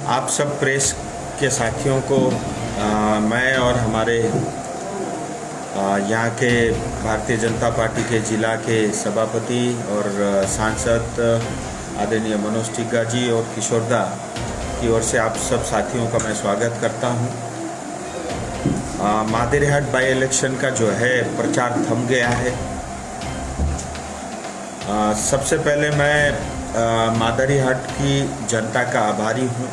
आप सब प्रेस के साथियों को मैं और हमारे यहाँ के भारतीय जनता पार्टी के ज़िला के सभापति और सांसद आदरणीय मनोज टिग्गा जी और किशोरदा की ओर से आप सब साथियों का मैं स्वागत करता हूँ। मादरीहाट बाई इलेक्शन का जो है प्रचार थम गया है। सबसे पहले मैं मादरीहाट की जनता का आभारी हूँ,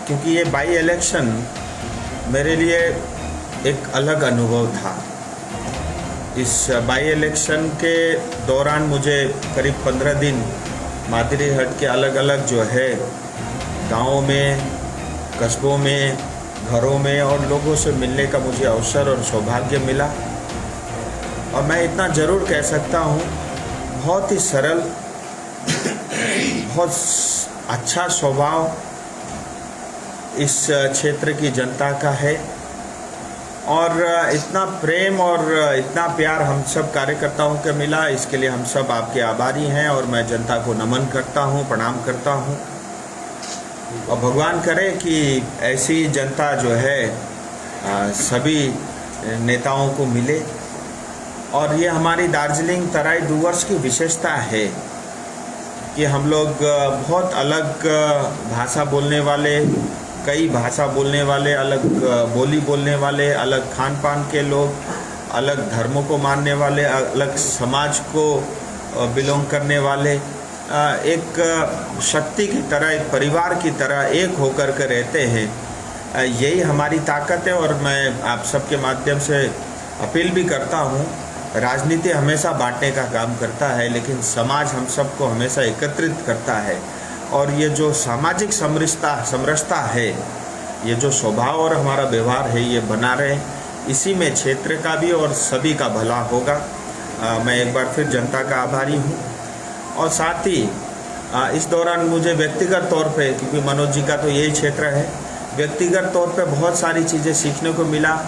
क्योंकि ये बाई इलेक्शन मेरे लिए एक अलग अनुभव था। इस बाई इलेक्शन के दौरान मुझे करीब 15 दिन मादरीहाट के अलग अलग जो है गाँवों में, कस्बों में, घरों में और लोगों से मिलने का मुझे अवसर और सौभाग्य मिला। और मैं इतना ज़रूर कह सकता हूँ, बहुत ही सरल, बहुत अच्छा स्वभाव इस क्षेत्र की जनता का है और इतना प्रेम और इतना प्यार हम सब कार्यकर्ताओं को मिला। इसके लिए हम सब आपके आभारी हैं और मैं जनता को नमन करता हूं, प्रणाम करता हूं और भगवान करे कि ऐसी जनता जो है सभी नेताओं को मिले। और ये हमारी दार्जिलिंग तराई डूवर्स की विशेषता है कि हम लोग बहुत अलग भाषा बोलने वाले, कई भाषा बोलने वाले, अलग बोली बोलने वाले, अलग खान पान के लोग, अलग धर्मों को मानने वाले, अलग समाज को बिलोंग करने वाले एक शक्ति की तरह, एक परिवार की तरह एक होकर के रहते हैं। यही हमारी ताकत है। और मैं आप सबके माध्यम से अपील भी करता हूँ, राजनीति हमेशा बांटने का काम करता है, लेकिन समाज हम सबको हमेशा एकत्रित करता है। और ये जो सामाजिक समरसता है, ये जो स्वभाव और हमारा व्यवहार है, ये बना रहे, इसी में क्षेत्र का भी और सभी का भला होगा। मैं एक बार फिर जनता का आभारी हूँ। और साथ ही इस दौरान मुझे व्यक्तिगत तौर पे, क्योंकि मनोज जी का तो यही क्षेत्र है, व्यक्तिगत तौर पे बहुत सारी चीज़ें सीखने को मिला।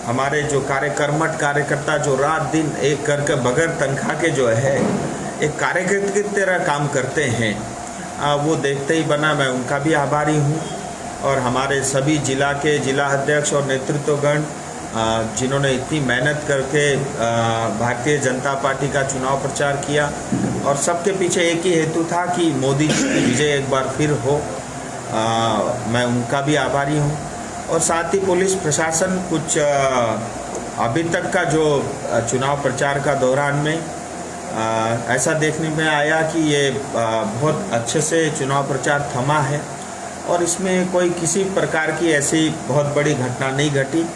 हमारे जो कर्मठ कार्यकर्ता जो रात दिन एक करके बगैर तनख्वाह के जो है एक कार्यकर्ता की तरह काम करते हैं, वो देखते ही बना। मैं उनका भी आभारी हूँ। और हमारे सभी जिला के जिला अध्यक्ष और नेतृत्वगण जिन्होंने इतनी मेहनत करके भारतीय जनता पार्टी का चुनाव प्रचार किया, और सबके पीछे एक ही हेतु था कि मोदी जी की विजय एक बार फिर हो, मैं उनका भी आभारी हूँ। और साथ ही पुलिस प्रशासन कुछ अभी तक का जो चुनाव प्रचार का दौरान में ऐसा देखने में आया कि ये बहुत अच्छे से चुनाव प्रचार थमा है और इसमें कोई किसी प्रकार की ऐसी बहुत बड़ी घटना नहीं घटी।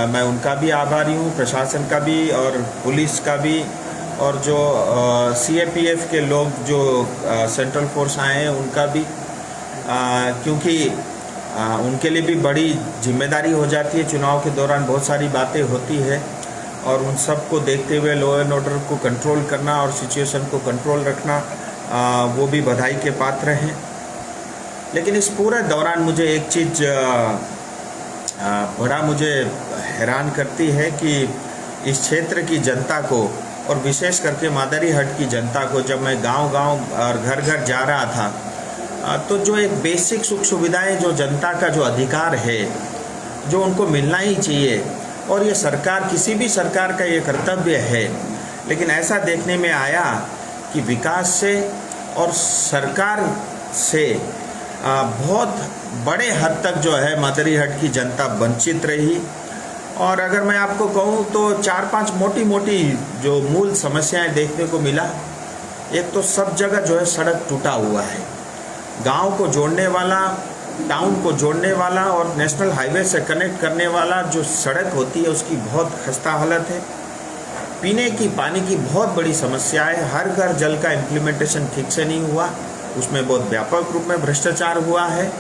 मैं उनका भी आभारी हूँ, प्रशासन का भी और पुलिस का भी, और जो CAPF के लोग जो सेंट्रल फोर्स आए हैं उनका भी, क्योंकि उनके लिए भी बड़ी जिम्मेदारी हो जाती है। चुनाव के दौरान बहुत सारी बातें होती है और उन सब को देखते हुए लॉ एंड ऑर्डर को कंट्रोल करना और सिचुएशन को कंट्रोल रखना, वो भी बधाई के पात्र हैं। लेकिन इस पूरे दौरान मुझे एक चीज़ बड़ा मुझे हैरान करती है कि इस क्षेत्र की जनता को, और विशेष करके मादरीहाट की जनता को, जब मैं गांव-गांव और घर-घर जा रहा था, तो जो एक बेसिक सुख सुविधाएं, जो जनता का जो अधिकार है, जो उनको मिलना ही चाहिए, और ये सरकार, किसी भी सरकार का ये कर्तव्य है, लेकिन ऐसा देखने में आया कि विकास से और सरकार से बहुत बड़े हद तक जो है मादरीहाट की जनता वंचित रही। और अगर मैं आपको कहूँ तो 4-5 मोटी जो मूल समस्याएं देखने को मिला। एक तो सब जगह जो है सड़क टूटा हुआ है, गांव को जोड़ने वाला, टाउन को जोड़ने वाला और नेशनल हाईवे से कनेक्ट करने वाला जो सड़क होती है उसकी बहुत खस्ता हालत है। पीने की पानी की बहुत बड़ी समस्या है। हर घर जल का इम्प्लीमेंटेशन ठीक से नहीं हुआ, उसमें बहुत व्यापक रूप में भ्रष्टाचार हुआ है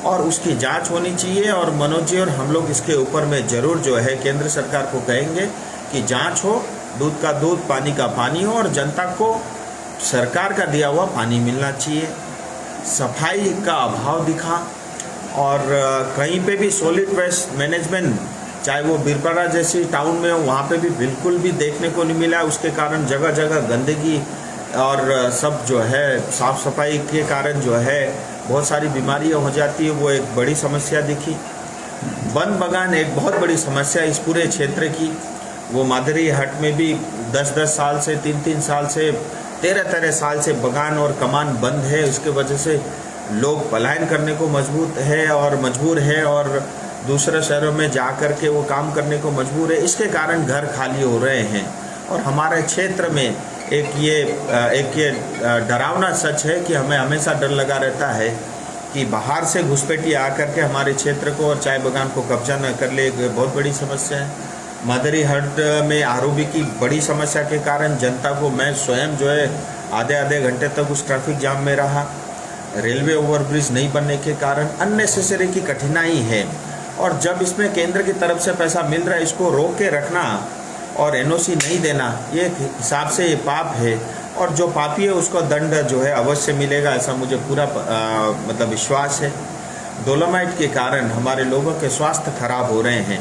और उसकी जांच होनी चाहिए। और मनोज जी और हम लोग इसके ऊपर में ज़रूर जो है केंद्र सरकार को कहेंगे कि जांच हो, दूध का दूध, पानी का पानी हो, और जनता को सरकार का दिया हुआ पानी मिलना चाहिए। सफाई का अभाव दिखा और कहीं पे भी सॉलिड वेस्ट मैनेजमेंट, चाहे वो बिरपरा जैसी टाउन में हो, वहाँ पे भी बिल्कुल भी देखने को नहीं मिला। उसके कारण जगह जगह गंदगी और सब जो है साफ़ सफाई के कारण जो है बहुत सारी बीमारियां हो जाती है, वो एक बड़ी समस्या दिखी। वन बगान एक बहुत बड़ी समस्या इस पूरे क्षेत्र की। वो मादरी हाट में भी 10-10 साल से, 3-3 साल से, 13-13 साल से बगान और कमान बंद है। उसके वजह से लोग पलायन करने को मजबूर है और दूसरे शहरों में जा कर के वो काम करने को मजबूर है। इसके कारण घर खाली हो रहे हैं। और हमारे क्षेत्र में एक ये डरावना सच है कि हमें हमेशा डर लगा रहता है कि बाहर से घुसपैठी आकर के हमारे क्षेत्र को और चाय बागान को कब्जा न कर ले। बहुत बड़ी समस्या है। मादरी हाट में आरओबी की बड़ी समस्या के कारण जनता को, मैं स्वयं जो है आधे घंटे तक उस ट्रैफिक जाम में रहा। रेलवे ओवरब्रिज नहीं बनने के कारण अननेसेसरी की कठिनाई है। और जब इसमें केंद्र की तरफ से पैसा मिल रहा है, इसको रोक के रखना और एनओसी नहीं देना, ये हिसाब से ये पाप है। और जो पापी है उसको दंड जो है अवश्य मिलेगा, ऐसा मुझे पूरा मतलब विश्वास है। डोलोमाइट के कारण हमारे लोगों के स्वास्थ्य खराब हो रहे हैं।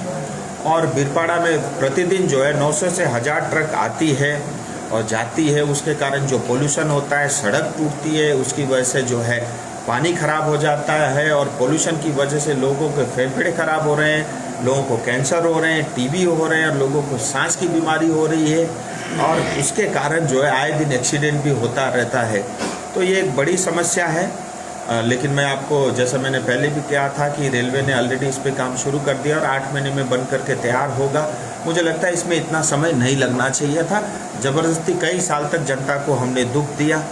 और बीरपाड़ा में प्रतिदिन जो है 900 से 1000 ट्रक आती है और जाती है। उसके कारण जो पोल्यूशन होता है, सड़क टूटती है, उसकी वजह से जो है पानी खराब हो जाता है। और पोल्यूशन की वजह से लोगों के फेफड़े खराब हो रहे हैं, लोगों को कैंसर हो रहे हैं, टीबी हो रहे हैं, और लोगों को सांस की बीमारी हो रही है। और इसके कारण जो है आए दिन एक्सीडेंट भी होता रहता है। तो ये एक बड़ी समस्या है। लेकिन मैं आपको, जैसा मैंने पहले भी कहा था, कि रेलवे ने ऑलरेडी इस पे काम शुरू कर दिया और 8 महीने में बन करके तैयार होगा। मुझे लगता है इसमें इतना समय नहीं लगना चाहिए था। ज़बरदस्ती कई साल तक जनता को हमने दुख दिया।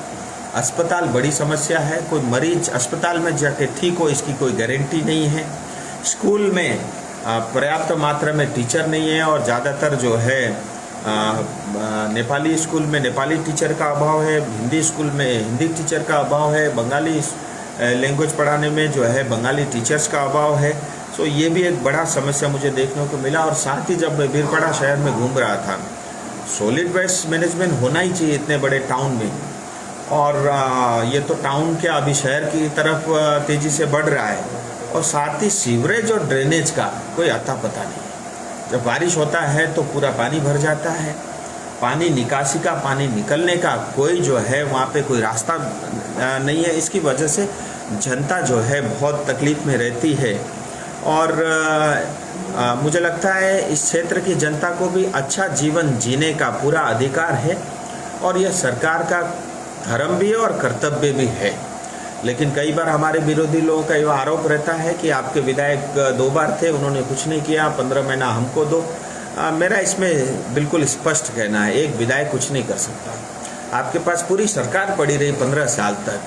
अस्पताल बड़ी समस्या है। कोई मरीज अस्पताल में जाके ठीक हो, इसकी कोई गारंटी नहीं है। स्कूल में पर्याप्त मात्रा में टीचर नहीं है और ज़्यादातर जो है नेपाली स्कूल में नेपाली टीचर का अभाव है, हिंदी स्कूल में हिंदी टीचर का अभाव है, बंगाली लैंग्वेज पढ़ाने में जो है बंगाली टीचर्स का अभाव है। सो ये भी एक बड़ा समस्या मुझे देखने को मिला। और साथ ही जब मैं बीरपाड़ा शहर में घूम रहा था, सॉलिड वेस्ट मैनेजमेंट होना ही चाहिए इतने बड़े टाउन में। और ये तो टाउन क्या, अभी शहर की तरफ तेज़ी से बढ़ रहा है। और साथ ही सीवरेज और ड्रेनेज का कोई अता पता नहीं। जब बारिश होता है तो पूरा पानी भर जाता है। पानी निकासी का, पानी निकलने का कोई जो है वहाँ पे कोई रास्ता नहीं है। इसकी वजह से जनता जो है बहुत तकलीफ़ में रहती है। और मुझे लगता है इस क्षेत्र की जनता को भी अच्छा जीवन जीने का पूरा अधिकार है। और यह सरकार का धर्म भी है और कर्तव्य भी है। लेकिन कई बार हमारे विरोधी लोगों का यह आरोप रहता है कि आपके विधायक 2 बार थे, उन्होंने कुछ नहीं किया, 15 महीना हमको दो। मेरा इसमें बिल्कुल स्पष्ट कहना है, एक विधायक कुछ नहीं कर सकता। आपके पास पूरी सरकार पड़ी रही 15 साल तक,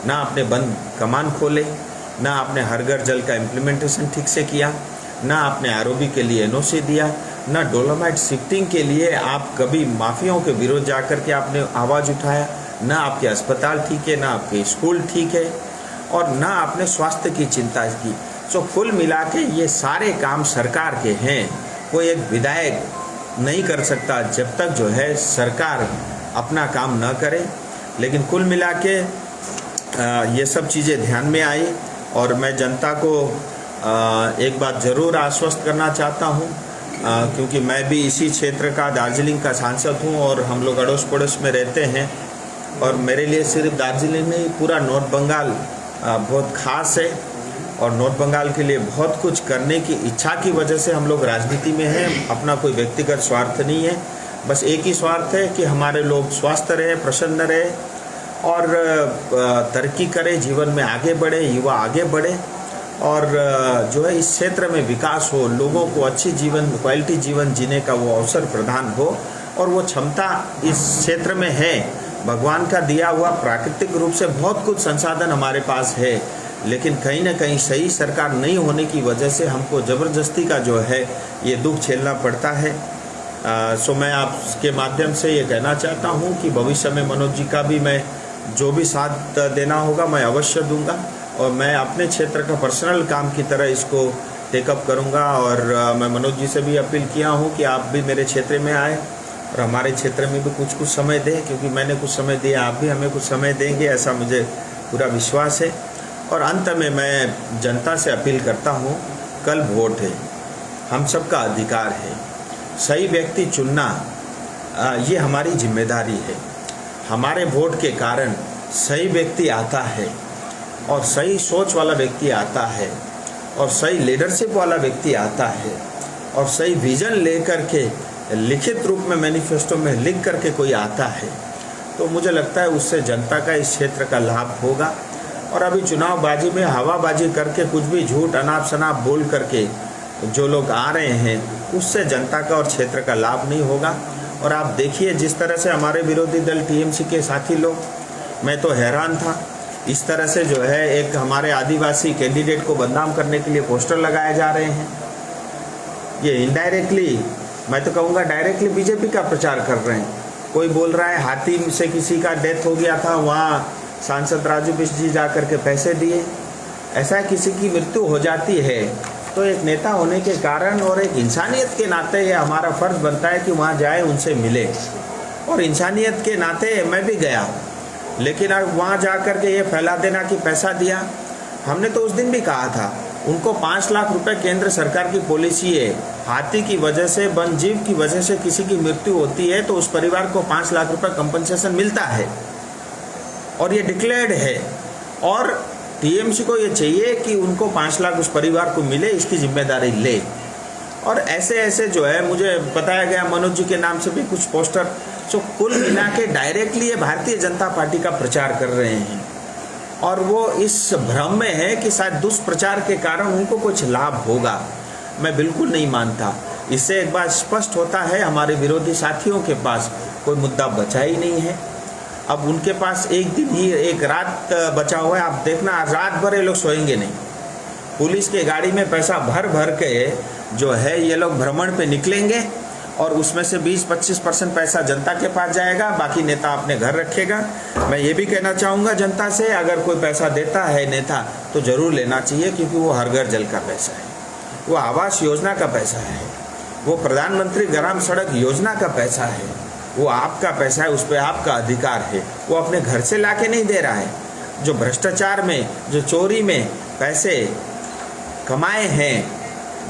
ना आपने बंद कमान खोले, ना आपने हर घर जल का इम्प्लीमेंटेशन ठीक से किया, ना आपने आरओबी के लिए एनओसी दिया, ना डोलोमाइट शिफ्टिंग के लिए आप कभी माफियाओं के विरोध जाकर के आपने आवाज़ उठाया, ना आपके अस्पताल ठीक है, ना आपके स्कूल ठीक है, और ना आपने स्वास्थ्य की चिंता की। सो कुल मिला के ये सारे काम सरकार के हैं। कोई एक विधायक नहीं कर सकता जब तक जो है सरकार अपना काम न करे। लेकिन कुल मिला के ये सब चीज़ें ध्यान में आई। और मैं जनता को एक बात ज़रूर आश्वस्त करना चाहता हूँ, क्योंकि मैं भी इसी क्षेत्र का, दार्जिलिंग का सांसद हूँ और हम लोग अड़ोस पड़ोस में रहते हैं। और मेरे लिए सिर्फ दार्जिलिंग नहीं, पूरा नॉर्थ बंगाल बहुत ख़ास है। और नॉर्थ बंगाल के लिए बहुत कुछ करने की इच्छा की वजह से हम लोग राजनीति में हैं। अपना कोई व्यक्तिगत स्वार्थ नहीं है, बस एक ही स्वार्थ है कि हमारे लोग स्वस्थ रहे, प्रसन्न रहे और तरक्की करें, जीवन में आगे बढ़े, युवा आगे बढ़े। और जो है इस क्षेत्र में विकास हो, लोगों को अच्छी जीवन, क्वालिटी जीवन जीने का वो अवसर प्रदान हो। और वो क्षमता इस क्षेत्र में है। भगवान का दिया हुआ प्राकृतिक रूप से बहुत कुछ संसाधन हमारे पास है, लेकिन कहीं ना कहीं सही सरकार नहीं होने की वजह से हमको ज़बरदस्ती का जो है ये दुख झेलना पड़ता है। सो मैं आपके माध्यम से ये कहना चाहता हूँ कि भविष्य में मनोज जी का भी मैं जो भी साथ देना होगा मैं अवश्य दूंगा। और मैं अपने क्षेत्र का पर्सनल काम की तरह इसको टेकअप करूँगा। और मैं मनोज जी से भी अपील किया हूँ कि आप भी मेरे क्षेत्र में आए और हमारे क्षेत्र में भी कुछ समय दें, क्योंकि मैंने कुछ समय दिया, आप भी हमें कुछ समय देंगे, ऐसा मुझे पूरा विश्वास है। और अंत में मैं जनता से अपील करता हूँ, कल वोट है, हम सबका अधिकार है। सही व्यक्ति चुनना ये हमारी जिम्मेदारी है। हमारे वोट के कारण सही व्यक्ति आता है। और सही सोच वाला व्यक्ति आता है और सही लीडरशिप वाला व्यक्ति आता है और सही विजन लेकर के लिखित रूप में मैनिफेस्टो में लिख करके कोई आता है, तो मुझे लगता है उससे जनता का इस क्षेत्र का लाभ होगा। और अभी चुनावबाजी में हवाबाजी करके कुछ भी झूठ अनाप शनाप बोल करके जो लोग आ रहे हैं, उससे जनता का और क्षेत्र का लाभ नहीं होगा। और आप देखिए जिस तरह से हमारे विरोधी दल टीएमसी के साथी लोग, मैं तो हैरान था, इस तरह से जो है एक हमारे आदिवासी कैंडिडेट को बदनाम करने के लिए पोस्टर लगाए जा रहे हैं। ये इनडायरेक्टली, मैं तो कहूँगा डायरेक्टली बीजेपी का प्रचार कर रहे हैं। कोई बोल रहा है हाथी से किसी का डेथ हो गया था, वहाँ सांसद राजू बिष्ट जी जा कर के पैसे दिए। ऐसा किसी की मृत्यु हो जाती है तो एक नेता होने के कारण और एक इंसानियत के नाते ये हमारा फ़र्ज़ बनता है कि वहाँ जाए, उनसे मिले। और इंसानियत के नाते मैं भी गया, लेकिन अब वहाँ जा कर के ये फैला देना कि पैसा दिया, हमने तो उस दिन भी कहा था उनको 5 लाख रुपए केंद्र सरकार की पॉलिसी है। हाथी की वजह से, वन जीव की वजह से किसी की मृत्यु होती है तो उस परिवार को 5 लाख रुपए कंपनसेशन मिलता है और ये डिक्लेयर्ड है। और टीएमसी को ये चाहिए कि उनको 5 लाख उस परिवार को मिले, इसकी जिम्मेदारी ले। और ऐसे ऐसे जो है मुझे बताया गया मनोज जी के नाम से भी कुछ पोस्टर, जो कुल मिला के डायरेक्टली ये भारतीय जनता पार्टी का प्रचार कर रहे हैं और वो इस भ्रम में है कि शायद दुष्प्रचार के कारण उनको कुछ लाभ होगा। मैं बिल्कुल नहीं मानता। इससे एक बात स्पष्ट होता है, हमारे विरोधी साथियों के पास कोई मुद्दा बचा ही नहीं है। अब उनके पास एक दिन ही, एक रात बचा हुआ है। आप देखना रात भर ये लोग सोएंगे नहीं। पुलिस के गाड़ी में पैसा भर भर के जो है ये लोग भ्रमण पे निकलेंगे और उसमें से 20-25% पैसा जनता के पास जाएगा, बाकी नेता अपने घर रखेगा। मैं ये भी कहना चाहूँगा जनता से, अगर कोई पैसा देता है नेता तो ज़रूर लेना चाहिए, क्योंकि वो हर घर जल का पैसा है, वो आवास योजना का पैसा है, वो प्रधानमंत्री ग्राम सड़क योजना का पैसा है, वो आपका पैसा है, उस पर आपका अधिकार है। वो अपने घर से ला के नहीं दे रहा है। जो भ्रष्टाचार में, जो चोरी में पैसे कमाए हैं,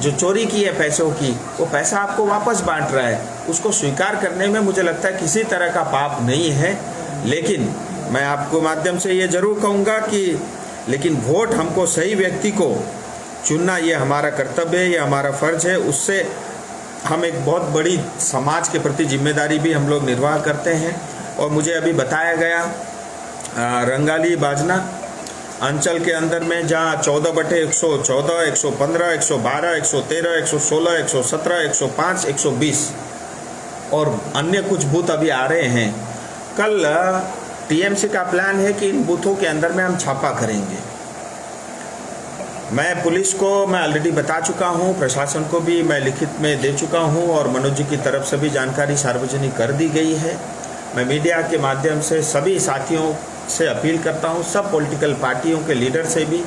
जो चोरी की है पैसों की, वो पैसा आपको वापस बांट रहा है। उसको स्वीकार करने में मुझे लगता है किसी तरह का पाप नहीं है। लेकिन मैं आपको माध्यम से ये ज़रूर कहूँगा कि लेकिन वोट हमको सही व्यक्ति को चुनना, ये हमारा कर्तव्य है, ये हमारा फ़र्ज़ है। उससे हम एक बहुत बड़ी समाज के प्रति जिम्मेदारी भी हम लोग निर्वाह करते हैं। और मुझे अभी बताया गया रंगाली बाजना अंचल के अंदर में, जहाँ 14/114, 115, 112, 113, 116, 117, 105, 120 और अन्य कुछ बूथ अभी आ रहे हैं। कल टीएमसी का प्लान है कि इन बूथों के अंदर में हम छापा करेंगे। मैं पुलिस को मैं ऑलरेडी बता चुका हूँ, प्रशासन को भी मैं लिखित में दे चुका हूँ और मनोज जी की तरफ से भी जानकारी सार्वजनिक कर दी गई है। मैं मीडिया के माध्यम से सभी साथियों से अपील करता हूँ, सब पॉलिटिकल पार्टियों के लीडर से भी,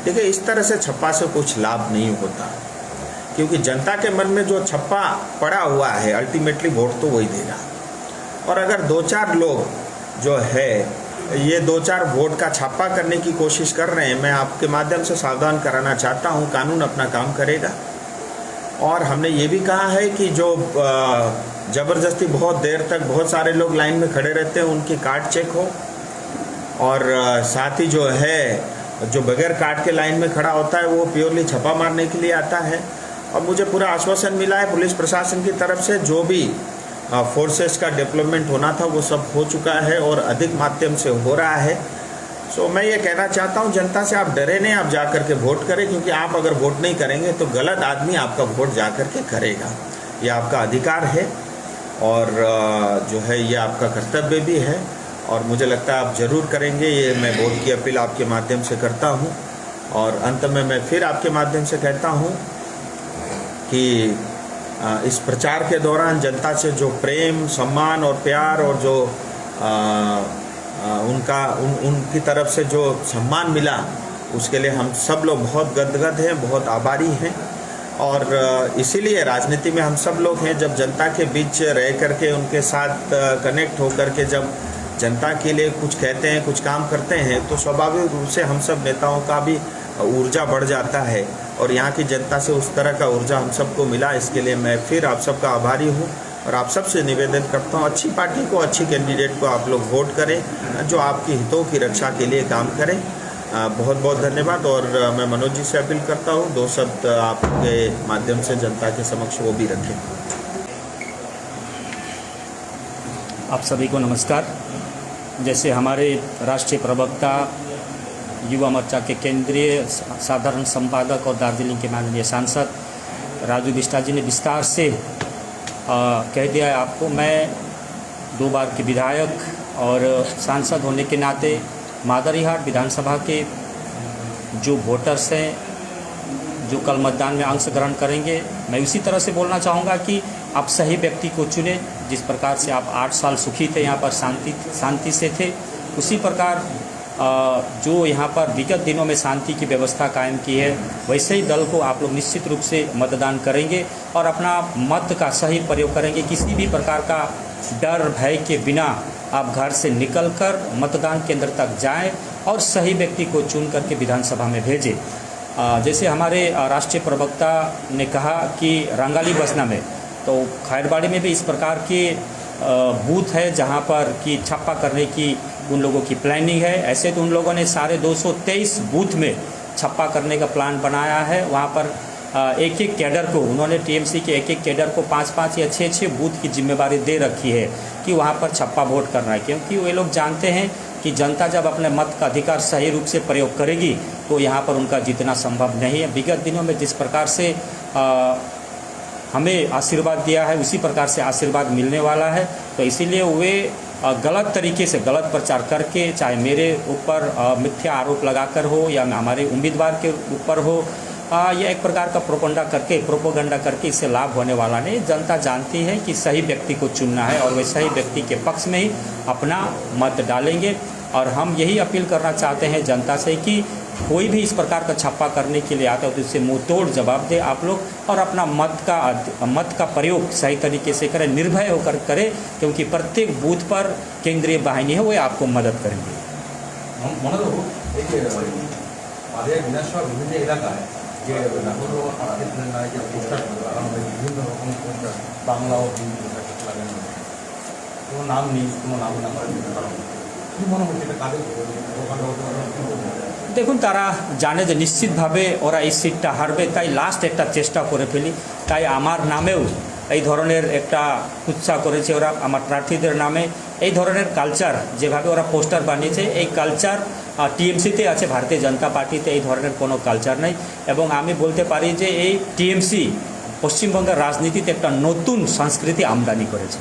देखिए इस तरह से छप्पा से कुछ लाभ नहीं होता, क्योंकि जनता के मन में जो छप्पा पड़ा हुआ है अल्टीमेटली वोट तो वही देगा। और अगर 2-4 लोग जो है ये 2-4 वोट का छापा करने की कोशिश कर रहे हैं, मैं आपके माध्यम से सावधान कराना चाहता हूँ, कानून अपना काम करेगा। और हमने ये भी कहा है कि जो ज़बरदस्ती बहुत देर तक बहुत सारे लोग लाइन में खड़े रहते हैं, उनकी कार्ड चेक हो। और साथ ही जो है जो बगैर कार्ड के लाइन में खड़ा होता है वो प्योरली छापा मारने के लिए आता है। और मुझे पूरा आश्वासन मिला है पुलिस प्रशासन की तरफ से, जो भी फोर्सेस का डेवलपमेंट होना था वो सब हो चुका है और अधिक माध्यम से हो रहा है। सो मैं ये कहना चाहता हूँ जनता से, आप डरे नहीं, आप जा कर के वोट करें, क्योंकि आप अगर वोट नहीं करेंगे तो गलत आदमी आपका वोट जा कर के करेगा। ये आपका अधिकार है और जो है ये आपका कर्तव्य भी है और मुझे लगता है आप ज़रूर करेंगे। ये मैं वोट की अपील आपके माध्यम से करता हूँ। और अंत में मैं फिर आपके माध्यम से कहता हूँ कि इस प्रचार के दौरान जनता से जो प्रेम, सम्मान और प्यार और जो उनकी तरफ से जो सम्मान मिला, उसके लिए हम सब लोग बहुत गदगद हैं, बहुत आभारी हैं। और इसीलिए राजनीति में हम सब लोग हैं, जब जनता के बीच रह करके उनके साथ कनेक्ट होकर के जब जनता के लिए कुछ कहते हैं, कुछ काम करते हैं, तो स्वाभाविक रूप से हम सब नेताओं का भी ऊर्जा बढ़ जाता है। और यहाँ की जनता से उस तरह का ऊर्जा हम सबको मिला, इसके लिए मैं फिर आप सबका आभारी हूँ। और आप सबसे निवेदन करता हूँ, अच्छी पार्टी को, अच्छी कैंडिडेट को आप लोग वोट करें, जो आपके हितों की रक्षा के लिए काम करें। बहुत बहुत धन्यवाद। और मैं मनोज जी से अपील करता हूँ 2 शब्द आपके माध्यम से जनता के समक्ष वो भी रखें। आप सभी को नमस्कार। जैसे हमारे राष्ट्रीय प्रवक्ता, युवा मोर्चा के केंद्रीय साधारण संपादक और दार्जिलिंग के माननीय सांसद राजू बिष्टा जी ने विस्तार से कह दिया है आपको, मैं 2 बार के विधायक और सांसद होने के नाते मादरीहाट विधानसभा के जो वोटर्स हैं, जो कल मतदान में अंशग्रहण करेंगे, मैं उसी तरह से बोलना चाहूँगा कि आप सही व्यक्ति को चुने। जिस प्रकार से आप 8 साल सुखी थे, यहाँ पर शांति से थे, उसी प्रकार जो यहाँ पर विगत दिनों में शांति की व्यवस्था कायम की है, वैसे ही दल को आप लोग निश्चित रूप से मतदान करेंगे और अपना मत का सही प्रयोग करेंगे। किसी भी प्रकार का डर भय के बिना आप घर से निकलकर मतदान केंद्र तक जाएं और सही व्यक्ति को चुन करके विधानसभा में भेजें। जैसे हमारे राष्ट्रीय प्रवक्ता ने कहा कि रंगाली बसना में, तो खैरबाड़ी में भी इस प्रकार के बूथ है जहां पर कि छापा करने की उन लोगों की प्लानिंग है। ऐसे तो उन लोगों ने सारे 223 बूथ में छापा करने का प्लान बनाया है। वहां पर एक एक कैडर को उन्होंने टीएमसी के एक कैडर को 5-5 या 6-6 बूथ की जिम्मेवारी दे रखी है कि वहां पर छप्पा वोट करना है, क्योंकि वे लोग जानते हैं कि जनता जब अपने मत का अधिकार सही रूप से प्रयोग करेगी तो यहाँ पर उनका जीतना संभव नहीं है। विगत दिनों में जिस प्रकार से हमें आशीर्वाद दिया है, उसी प्रकार से आशीर्वाद मिलने वाला है। तो इसीलिए वे गलत तरीके से गलत प्रचार करके, चाहे मेरे ऊपर मिथ्या आरोप लगाकर हो या हमारे उम्मीदवार के ऊपर हो, यह एक प्रकार का प्रोपोगंडा करके इससे लाभ होने वाला नहीं। जनता जानती है कि सही व्यक्ति को चुनना है और वे सही व्यक्ति के पक्ष में ही अपना मत डालेंगे। और हम यही अपील करना चाहते हैं जनता से कि कोई भी इस प्रकार का छापा करने के लिए आता है तो इससे मुंह तोड़ जवाब दे आप लोग, और अपना मत का प्रयोग सही तरीके से करें, निर्भय होकर करें, क्योंकि प्रत्येक बूथ पर केंद्रीय बाहिनी है, वो आपको मदद करेंगे। विधानसभा विभिन्न एलाकाয় যে বিভিন্ন রকমের পোস্টার বাংলা ও হিন্দি পোস্টার লাগানো, কোনো নাম নেই, কোনো নাম না কি মনে হচ্ছে এটা কাদের দেখুন, তারা জানে যে নিশ্চিতভাবে ওরা এই সিটটা হারবে, তাই লাস্ট একটা চেষ্টা করে ফেলি। তাই আমার নামেও এই ধরনের একটা উৎসাহ করেছে ওরা, আমার প্রার্থীদের নামে এই ধরনের কালচার যেভাবে ওরা পোস্টার বানিয়েছে, এই কালচার টিএমসিতে আছে, ভারতীয় জনতা পার্টিতে এই ধরনের কোনো কালচার নেই। এবং আমি বলতে পারি যে এই টিএমসি পশ্চিমবঙ্গের রাজনীতিতে একটা নতুন সংস্কৃতি আমদানি করেছে।